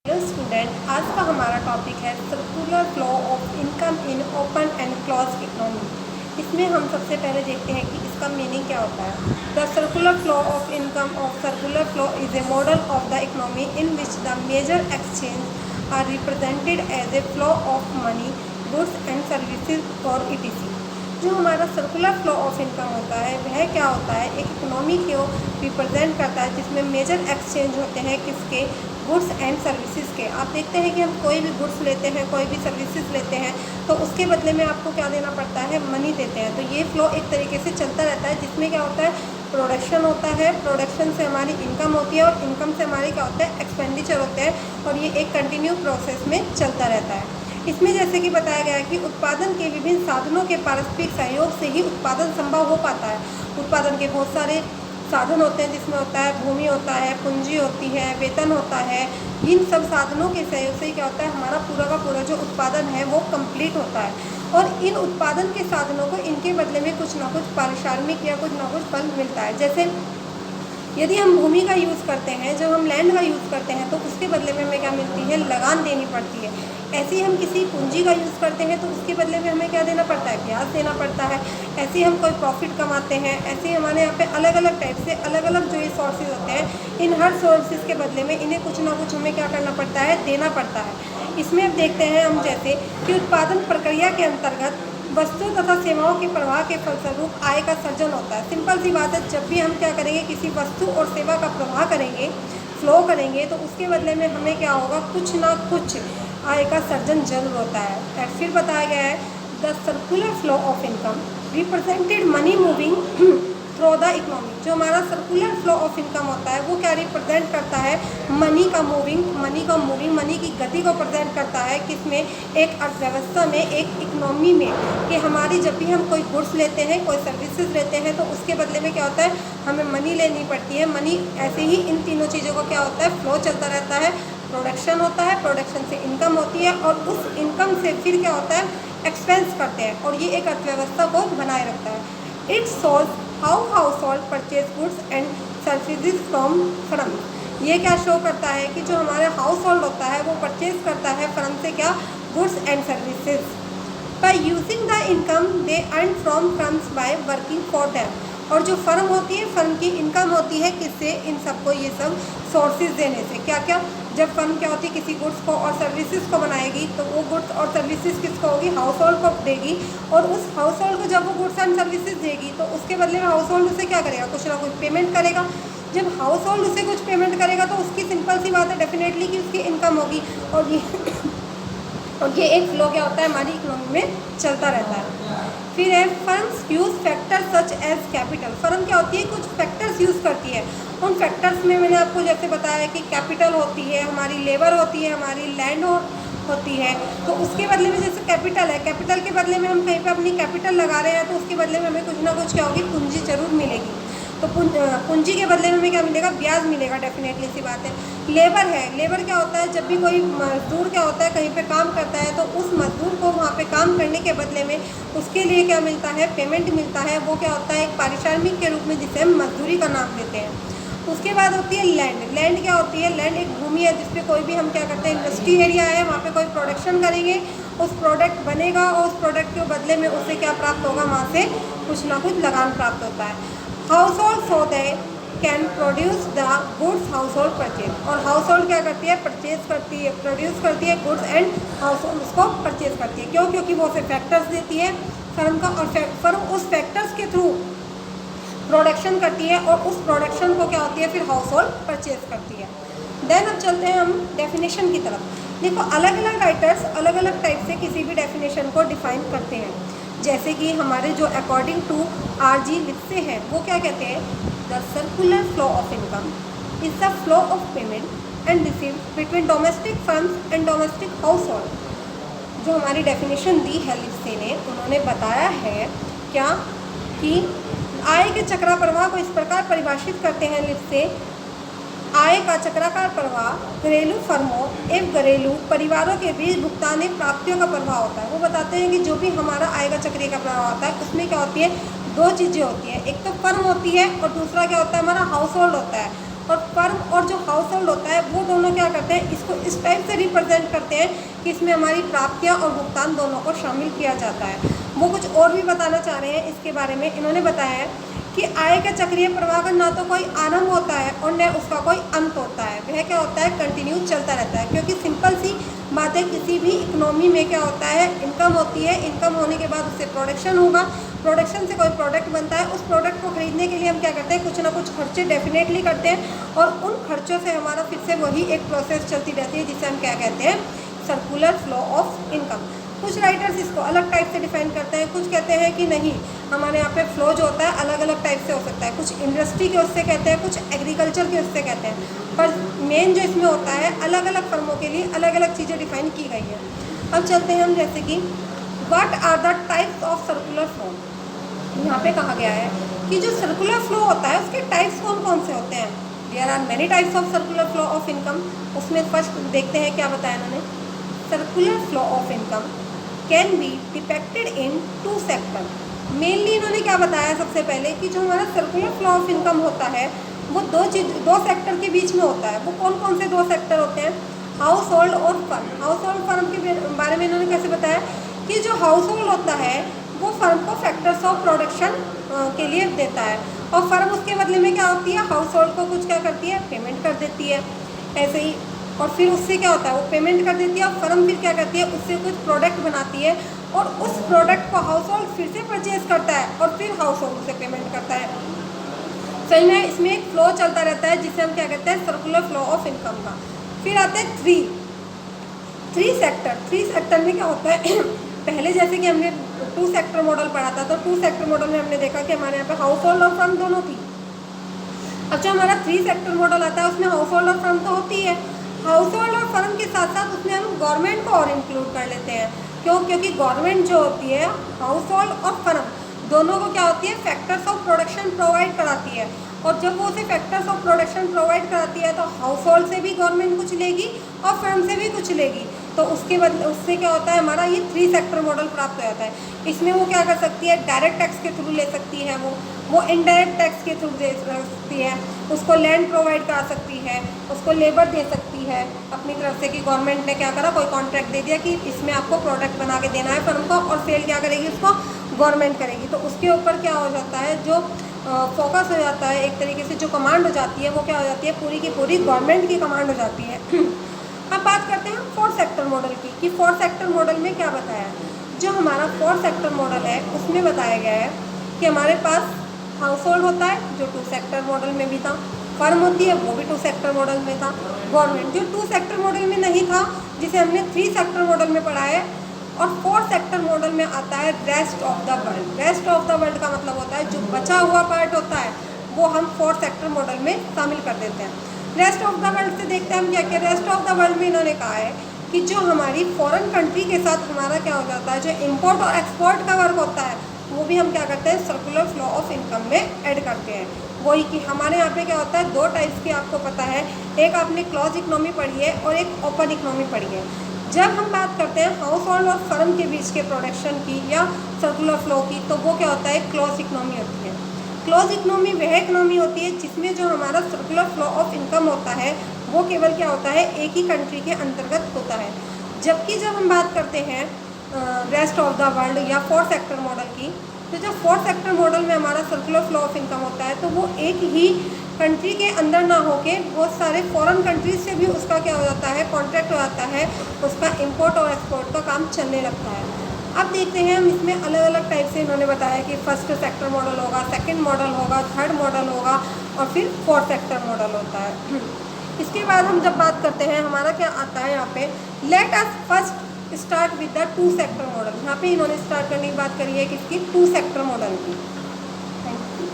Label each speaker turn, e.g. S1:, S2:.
S1: Hello student, आज का हमारा टॉपिक है circular flow of income in open and close economy. इसमें हम सबसे पहले देखते हैं कि इसका मीनिंग क्या होता है। The circular flow of income of circular flow is a model of the economy in which the major exchange are represented as a flow of money, goods and services और ईटीसी। जो हमारा circular flow of income होता है वह क्या होता है, एक इकोनॉमी को रिप्रेजेंट करता है जिसमें मेजर एक्सचेंज होते हैं किसके, गुड्स एंड सर्विसेज के। आप देखते हैं कि हम कोई भी गुड्स लेते हैं, कोई भी सर्विसेज लेते हैं तो उसके बदले में आपको क्या देना पड़ता है, मनी देते हैं। तो ये फ्लो एक तरीके से चलता रहता है जिसमें क्या होता है, प्रोडक्शन होता है, प्रोडक्शन से हमारी इनकम होती है और इनकम से हमारी क्या होता है, एक्सपेंडिचर होते हैं और ये एक कंटिन्यू प्रोसेस में चलता रहता है। इसमें जैसे कि बताया गया है कि उत्पादन के विभिन्न साधनों के पारस्परिक सहयोग से ही उत्पादन संभव हो पाता है। उत्पादन के बहुत सारे साधन होते हैं जिसमें होता है भूमि होता है, पूंजी होती है, वेतन होता है। इन सब साधनों के सहयोग से ही क्या होता है, हमारा पूरा का पूरा जो उत्पादन है वो कंप्लीट होता है। और इन उत्पादन के साधनों को इनके बदले में कुछ ना कुछ पारिश्रमिक या कुछ ना कुछ फल मिलता है। जैसे यदि हम भूमि का यूज़ करते हैं, जब हम लैंड का यूज़ करते हैं तो उसके बदले में हमें क्या मिलती है, लगान देनी पड़ती है। ऐसे ही हम किसी पूंजी का यूज़ करते हैं तो उसके बदले में हमें क्या देना पड़ता है, ब्याज देना पड़ता है। ऐसे ही हम कोई प्रॉफिट कमाते हैं, ऐसे ही हमारे यहाँ पे अलग अलग टाइप से अलग अलग जो ये सोर्सेज होते हैं, इन हर सोर्सेज के बदले में इन्हें कुछ ना कुछ हमें क्या करना पड़ता है, देना पड़ता है। इसमें अब देखते हैं हम जैसे कि उत्पादन प्रक्रिया के अंतर्गत वस्तु तथा सेवाओं के प्रवाह के फलस्वरूप आय का सर्जन होता है। सिंपल सी बात है, जब भी हम क्या करेंगे, किसी वस्तु और सेवा का प्रवाह करेंगे, फ्लो करेंगे, तो उसके बदले में हमें क्या होगा, कुछ ना कुछ आय का सर्जन जरूर होता है। और फिर बताया गया है the circular flow of income represented money moving through the economy. जो हमारा सर्कुलर फ्लो ऑफ इनकम होता है वो क्या रिप्रेजेंट करता है, मनी का मूविंग, मनी की गति को प्रेजेंट करता है। किसमें, एक अर्थव्यवस्था में, एक इकोनॉमी में, कि हमारी जब भी हम कोई गुड्स लेते हैं, कोई सर्विसेज लेते हैं तो उसके बदले में क्या होता है, हमें मनी लेनी पड़ती है। मनी ऐसे ही इन तीनों चीज़ों का क्या होता है, फ्लो चलता रहता है। प्रोडक्शन होता है, प्रोडक्शन से इनकम होती है और उस इनकम से फिर क्या होता है, एक्सपेंस करते हैं और ये एक अर्थव्यवस्था को बनाए रखता है। It shows how house hold purchase goods and services from firm. ये क्या शो करता है कि जो हमारे हाउस होल्ड होता है वो परचेज करता है फर्म से क्या, goods and services. By using the income they earn from firms by working for them. और जो फर्म होती है, फर्म की इनकम होती है किससे, इन सबको ये सब सोर्सेज देने से। क्या क्या, जब फर्म क्या होती है किसी गुड्स को और सर्विसेज को बनाएगी तो वो गुड्स और सर्विसेज किसको होगी, हाउस होल्ड को देगी। और उस हाउस होल्ड को जब वो गुड्स एंड सर्विसेज देगी तो उसके बदले में हाउस होल्ड उसे क्या करेगा, कुछ ना कुछ पेमेंट करेगा। जब हाउस होल्ड उसे कुछ पेमेंट करेगा तो उसकी सिंपल सी बात है डेफिनेटली कि उसकी इनकम होगी। और ये एक फ्लो क्या होता है, हमारी इकोनॉमी में चलता रहता है। फिर है firms use factors such as capital. Firm क्या होती है, कुछ फैक्टर्स यूज़ करती है। उन फैक्टर्स में मैंने आपको जैसे बताया कि कैपिटल होती है, हमारी लेबर होती है, हमारी लैंड होती है। तो उसके बदले में जैसे कैपिटल है, कैपिटल के बदले में हम कहीं पे अपनी कैपिटल लगा रहे हैं तो उसके बदले में हमें कुछ ना कुछ क्या होगी, पूंजी जरूर मिलेगी। तो पूंजी के बदले में हमें क्या मिलेगा, ब्याज मिलेगा, डेफिनेटली सी बात है। लेबर है, लेबर क्या होता है, जब भी कोई मजदूर क्या होता है कहीं पे काम करता है तो उस मजदूर को वहाँ पे काम करने के बदले में उसके लिए क्या मिलता है, पेमेंट मिलता है। वो क्या होता है, एक पारिश्रमिक के रूप में जिसे हम मजदूरी का नाम देते हैं। उसके बाद होती है लैंड। लैंड क्या होती है, लैंड एक भूमि है जिसपे कोई भी हम क्या करते हैं, इंडस्ट्री एरिया है, वहाँ पे कोई प्रोडक्शन करेंगे, उस प्रोडक्ट बनेगा और उस प्रोडक्ट के बदले में उसे क्या प्राप्त होगा, वहाँ से कुछ ना कुछ लगान प्राप्त होता है। House hold so they can produce the goods house hold purchase. और हाउस होल्ड क्या करती है, परचेज करती है, प्रोड्यूस करती है गुड्स एंड हाउस होल्ड उसको परचेज करती है। क्यों, क्योंकि वो उसे फैक्टर्स देती है फर्म का और फर्म उस फैक्टर्स के थ्रू प्रोडक्शन करती है और उस प्रोडक्शन को क्या होती है, फिर हाउस होल्ड परचेज करती है। देन अब चलते हैं हम डेफिनेशन की तरफ। देखो, अलग अलग राइटर्स अलग अलग टाइप से किसी भी डेफिनेशन को डिफाइन करते हैं। जैसे कि हमारे जो अकॉर्डिंग टू आरजी लिखते हैं वो क्या कहते हैं, the circular flow of income is the flow of payment and receive between domestic firms and domestic house hold. जो हमारी डेफिनेशन दी है लिप्से ने, उन्होंने बताया है क्या कि आय के चक्रा प्रवाह को इस प्रकार परिभाषित करते हैं लिप्से, आय का चक्राकार प्रवाह घरेलू फर्मों एवं घरेलू परिवारों के बीच भुगतान प्राप्तियों का प्रवाह होता है। वो बताते हैं कि जो भी हमारा आय का चक्र का प्रवाह होता है उसमें क्या होती है, दो चीज़ें होती हैं, एक तो फर्म होती है और दूसरा क्या होता है, हमारा हाउस होल्ड होता है। और फर्म और जो हाउस होल्ड होता है वो दोनों क्या करते हैं, इसको इस टाइप से रिप्रेजेंट करते हैं कि इसमें हमारी प्राप्तियाँ और भुगतान दोनों को शामिल किया जाता है। वो कुछ और भी बताना चाह रहे हैं इसके बारे में। इन्होंने बताया है कि आय का चक्रीय प्रवाह का ना तो कोई आरंभ होता है और न उसका कोई अंत होता है, वह क्या होता है, कंटिन्यू चलता रहता है। क्योंकि सिंपल सी बात है, किसी भी इकोनॉमी में क्या होता है, इनकम होती है, इनकम होने के बाद उससे प्रोडक्शन होगा, प्रोडक्शन से कोई प्रोडक्ट बनता है, उस प्रोडक्ट को खरीदने के लिए हम क्या करते हैं, कुछ ना कुछ खर्चे डेफिनेटली करते हैं और उन खर्चों से हमारा फिर से वही एक प्रोसेस चलती रहती है जिसे हम क्या कहते हैं, सर्कुलर फ्लो ऑफ इनकम। कुछ राइटर्स इसको अलग टाइप से डिफाइन करते हैं, कुछ कहते हैं कि नहीं, हमारे यहाँ पे फ्लो जो होता है अलग अलग टाइप से हो सकता है, कुछ इंडस्ट्री के उससे कहते हैं, कुछ एग्रीकल्चर के उससे कहते हैं, पर मेन जो इसमें होता है अलग अलग फर्मों के लिए अलग अलग चीज़ें डिफाइन की गई हैं। अब चलते हैं हम, जैसे कि what are the types of circular flow. यहाँ पे कहा गया है कि जो सर्कुलर फ्लो होता है उसके टाइप्स कौन कौन से होते हैं। There are many types of circular flow of income. उसमें फर्स्ट देखते हैं क्या बताया इन्होंने, circular flow of income can be depicted in two sector. Mainly इन्होंने क्या बताया, सबसे पहले कि जो हमारा सर्कुलर फ्लो ऑफ इनकम होता है वो दो सेक्टर के बीच में होता है। वो कौन कौन से दो सेक्टर होते हैं, हाउस होल्ड और फर्म। हाउस होल्ड फर्म के बारे में इन्होंने कैसे बताया कि जो हाउस होल्ड होता है वो फर्म को फैक्टर्स ऑफ प्रोडक्शन के लिए देता है और फर्म उसके बदले में क्या होती है, हाउस होल्ड को कुछ क्या करती है, पेमेंट कर देती है ऐसे ही। और फिर उससे क्या होता है, वो पेमेंट कर देती है और फर्म फिर क्या करती है, उससे कुछ प्रोडक्ट बनाती है और उस प्रोडक्ट को हाउस होल्ड फिर से परचेज करता है और फिर हाउस होल्ड उसे पेमेंट करता है। सही में इसमें एक फ्लो चलता रहता है जिसे हम क्या कहते हैं, सर्कुलर फ्लो ऑफ इनकम का। फिर आते हैं थ्री सेक्टर में क्या होता है पहले जैसे कि हमने 2 सेक्टर मॉडल पढ़ा था, तो 2 सेक्टर मॉडल में हमने देखा कि हमारे यहाँ पे हाउस होल्ड और फर्म दोनों थी। अब जो हमारा 3 सेक्टर मॉडल आता है उसमें हाउस होल्ड और फर्म तो होती है, हाउस होल्ड और फर्म के साथ साथ उसमें हम गवर्नमेंट को और इंक्लूड कर लेते हैं। क्यों, क्योंकि गवर्नमेंट जो होती है हाउस होल्ड और फर्म दोनों को क्या होती है, फैक्टर्स ऑफ प्रोडक्शन प्रोवाइड कराती है और जब वो उसे फैक्टर्स ऑफ प्रोडक्शन प्रोवाइड कराती है तो हाउस होल्ड से भी गवर्नमेंट कुछ लेगी और फर्म से भी कुछ लेगी। तो उसके बदले उससे क्या होता है, हमारा ये 3 सेक्टर मॉडल प्राप्त हो जाता है। इसमें वो क्या कर सकती है, डायरेक्ट टैक्स के थ्रू ले सकती है, वो इनडायरेक्ट टैक्स के थ्रू दे सकती है, उसको लैंड प्रोवाइड करा सकती है, उसको लेबर दे सकती है अपनी तरफ से कि गवर्नमेंट ने क्या करा, कोई कॉन्ट्रैक्ट दे दिया कि इसमें आपको प्रोडक्ट बना के देना है फर्म को और सेल क्या करेगी, उसको गवर्नमेंट करेगी। तो उसके ऊपर क्या हो जाता है, जो फोकस हो जाता है, एक तरीके से जो कमांड हो जाती है वो क्या हो जाती है, पूरी की पूरी गवर्नमेंट की कमांड हो जाती है। अब बात करते हैं 4 सेक्टर मॉडल की कि 4 सेक्टर मॉडल में क्या बताया। जो हमारा 4 सेक्टर मॉडल है उसमें बताया गया है कि हमारे पास हाउस होल्ड होता है जो 2 सेक्टर मॉडल में भी था, फर्म होती है वो भी 2 सेक्टर मॉडल में था, गवर्नमेंट जो 2 सेक्टर मॉडल में नहीं था जिसे हमने 3 सेक्टर मॉडल में पढ़ा है, और 4 सेक्टर मॉडल में आता है rest of the world. Rest of the world का मतलब होता है जो बचा हुआ पार्ट होता है वो हम 4 सेक्टर मॉडल में शामिल कर देते हैं। रेस्ट ऑफ द वर्ल्ड से देखते हैं हम क्या क्या, रेस्ट ऑफ द वर्ल्ड में इन्होंने कहा है कि जो हमारी फॉरेन कंट्री के साथ हमारा क्या हो जाता है, जो इम्पोर्ट और एक्सपोर्ट का वर्क होता है वो भी हम क्या करते हैं, सर्कुलर फ्लो ऑफ इनकम में ऐड करते हैं। वही कि हमारे यहाँ पे क्या होता है, 2 टाइप्स की आपको पता है, एक आपने क्लोज इकोनॉमी पढ़ी है और एक ओपन इकोनॉमी पढ़ी है। जब हम बात करते हैं हाउस होल्ड और फर्म के बीच के प्रोडक्शन की या सर्कुलर फ्लो की, तो वो क्या होता है, क्लोज इकोनॉमी होती है। क्लोज इकोनॉमी वह इकोनॉमी होती है जिसमें जो हमारा सर्कुलर फ्लो ऑफ इनकम होता है वो केवल क्या होता है, एक ही कंट्री के अंतर्गत होता है। जबकि जब हम बात करते हैं रेस्ट ऑफ द वर्ल्ड या 4 सेक्टर मॉडल की, तो जो 4 सेक्टर मॉडल में हमारा सर्कुलर फ्लो ऑफ इनकम होता है तो वो एक ही कंट्री के अंदर ना होके बहुत सारे फॉरेन कंट्रीज से भी उसका क्या हो जाता है, कॉन्ट्रैक्ट हो जाता है, उसका इंपोर्ट और एक्सपोर्ट का काम चलने लगता है। अब देखते हैं हम इसमें अलग अलग टाइप से इन्होंने बताया कि फर्स्ट सेक्टर मॉडल होगा, सेकंड मॉडल होगा, थर्ड मॉडल होगा और फिर 4 सेक्टर मॉडल होता है। इसके बाद हम जब बात करते हैं हमारा क्या आता है यहाँ पे, let us first start with the 2 sector model. यहाँ पे इन्होंने स्टार्ट करने की बात करी है किसकी, 2 सेक्टर मॉडल की। Thank you.